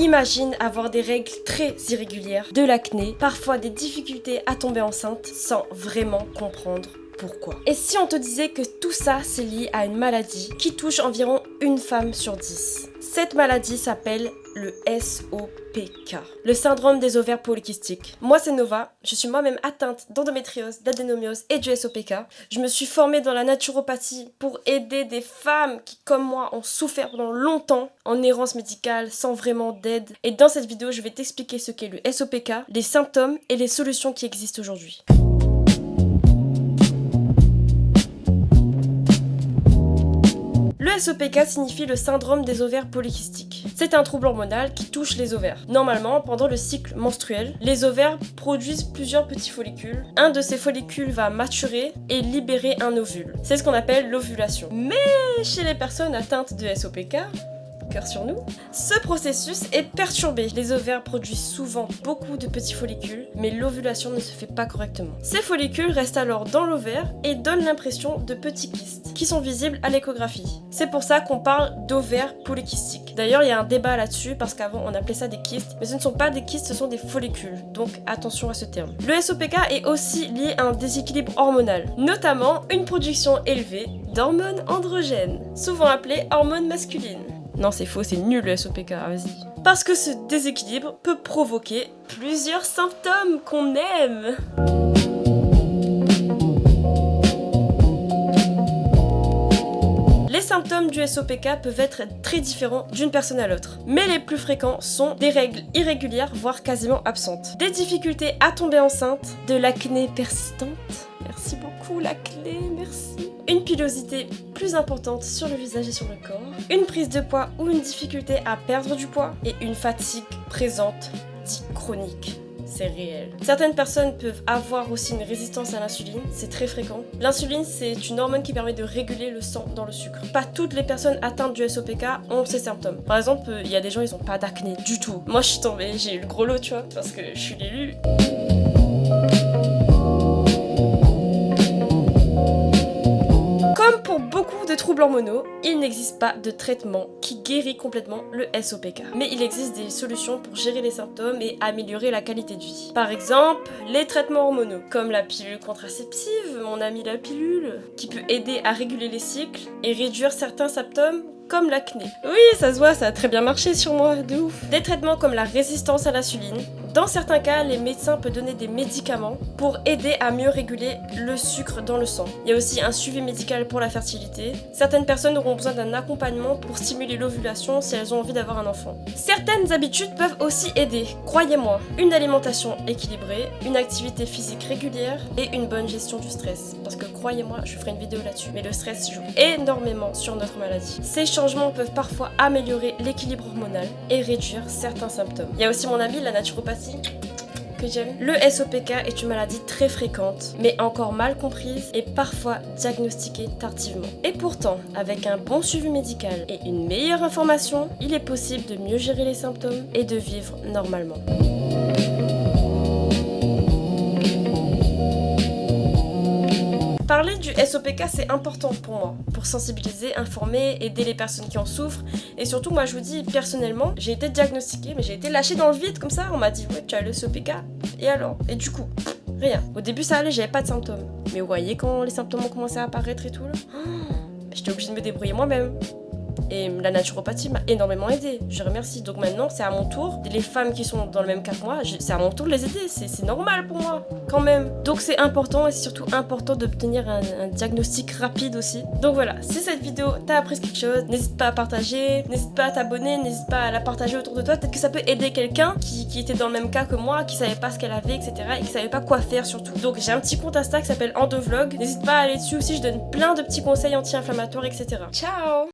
Imagine avoir des règles très irrégulières, de l'acné, parfois des difficultés à tomber enceinte sans vraiment comprendre pourquoi. Et si on te disait que tout ça c'est lié à une maladie qui touche environ une femme sur 10? Cette maladie s'appelle le SOPK, le syndrome des ovaires polykystiques. Moi c'est Nova, je suis moi-même atteinte d'endométriose, d'adénomiose et du SOPK. Je me suis formée dans la naturopathie pour aider des femmes qui comme moi ont souffert pendant longtemps en errance médicale sans vraiment d'aide. Et dans cette vidéo je vais t'expliquer ce qu'est le SOPK, les symptômes et les solutions qui existent aujourd'hui. Le SOPK signifie le syndrome des ovaires polykystiques. C'est un trouble hormonal qui touche les ovaires. Normalement, pendant le cycle menstruel, les ovaires produisent plusieurs petits follicules. Un de ces follicules va maturer et libérer un ovule. C'est ce qu'on appelle l'ovulation. Mais chez les personnes atteintes de SOPK, cœur sur nous, ce processus est perturbé. Les ovaires produisent souvent beaucoup de petits follicules, mais l'ovulation ne se fait pas correctement. Ces follicules restent alors dans l'ovaire et donnent l'impression de petits kystes, qui sont visibles à l'échographie. C'est pour ça qu'on parle d'ovaires polykystiques. D'ailleurs, il y a un débat là-dessus, parce qu'avant on appelait ça des kystes, mais ce ne sont pas des kystes, ce sont des follicules. Donc attention à ce terme. Le SOPK est aussi lié à un déséquilibre hormonal, notamment une production élevée d'hormones androgènes, souvent appelées hormones masculines. Non, c'est faux, c'est nul le SOPK, vas-y. Parce que ce déséquilibre peut provoquer plusieurs symptômes qu'on aime. Les symptômes du SOPK peuvent être très différents d'une personne à l'autre, mais les plus fréquents sont des règles irrégulières, voire quasiment absentes, des difficultés à tomber enceinte, de l'acné persistante, merci beaucoup l'acné, merci, une pilosité plus importante sur le visage et sur le corps, une prise de poids ou une difficulté à perdre du poids et une fatigue présente, dite chronique. C'est réel. Certaines personnes peuvent avoir aussi une résistance à l'insuline, c'est très fréquent. L'insuline, c'est une hormone qui permet de réguler le sang dans le sucre. Pas toutes les personnes atteintes du SOPK ont ces symptômes. Par exemple, il y a des gens, ils ont pas d'acné du tout. Moi, je suis tombée, j'ai eu le gros lot, tu vois, parce que je suis l'élu. Comme pour beaucoup de troubles hormonaux, il n'existe pas de traitement qui guérit complètement le SOPK. Mais il existe des solutions pour gérer les symptômes et améliorer la qualité de vie. Par exemple, les traitements hormonaux, comme la pilule contraceptive, mon amie la pilule, qui peut aider à réguler les cycles et réduire certains symptômes comme l'acné. Oui, ça se voit, ça a très bien marché sur moi, de ouf. Des traitements comme la résistance à l'insuline. Dans certains cas, les médecins peuvent donner des médicaments pour aider à mieux réguler le sucre dans le sang. Il y a aussi un suivi médical pour la fertilité. Certaines personnes auront besoin d'un accompagnement pour stimuler l'ovulation si elles ont envie d'avoir un enfant. Certaines habitudes peuvent aussi aider, croyez-moi. Une alimentation équilibrée, une activité physique régulière et une bonne gestion du stress. Parce que croyez-moi, je ferai une vidéo là-dessus, mais le stress joue énormément sur notre maladie. Ces changements peuvent parfois améliorer l'équilibre hormonal et réduire certains symptômes. Il y a aussi mon ami, la naturopathie, que j'aime. Le SOPK est une maladie très fréquente, mais encore mal comprise et parfois diagnostiquée tardivement. Et pourtant, avec un bon suivi médical et une meilleure information, il est possible de mieux gérer les symptômes et de vivre normalement. Parler du SOPK, c'est important pour moi, pour sensibiliser, informer, aider les personnes qui en souffrent. Et surtout, moi je vous dis, personnellement, j'ai été diagnostiquée, mais j'ai été lâchée dans le vide comme ça. On m'a dit, ouais, tu as le SOPK. Et alors? Et du coup, rien. Au début, ça allait, j'avais pas de symptômes. Mais vous voyez, quand les symptômes ont commencé à apparaître et tout, là, j'étais obligée de me débrouiller moi-même. Et la naturopathie m'a énormément aidée, je remercie. Donc maintenant, c'est à mon tour, les femmes qui sont dans le même cas que moi, c'est à mon tour de les aider, c'est normal pour moi, quand même. Donc c'est important et c'est surtout important d'obtenir un diagnostic rapide aussi. Donc voilà, si cette vidéo t'a appris quelque chose, n'hésite pas à partager, n'hésite pas à t'abonner, n'hésite pas à la partager autour de toi. Peut-être que ça peut aider quelqu'un qui était dans le même cas que moi, qui savait pas ce qu'elle avait, etc. et qui savait pas quoi faire surtout. Donc j'ai un petit compte Insta qui s'appelle Endovlog, n'hésite pas à aller dessus aussi, je donne plein de petits conseils anti-inflammatoires, etc. Ciao!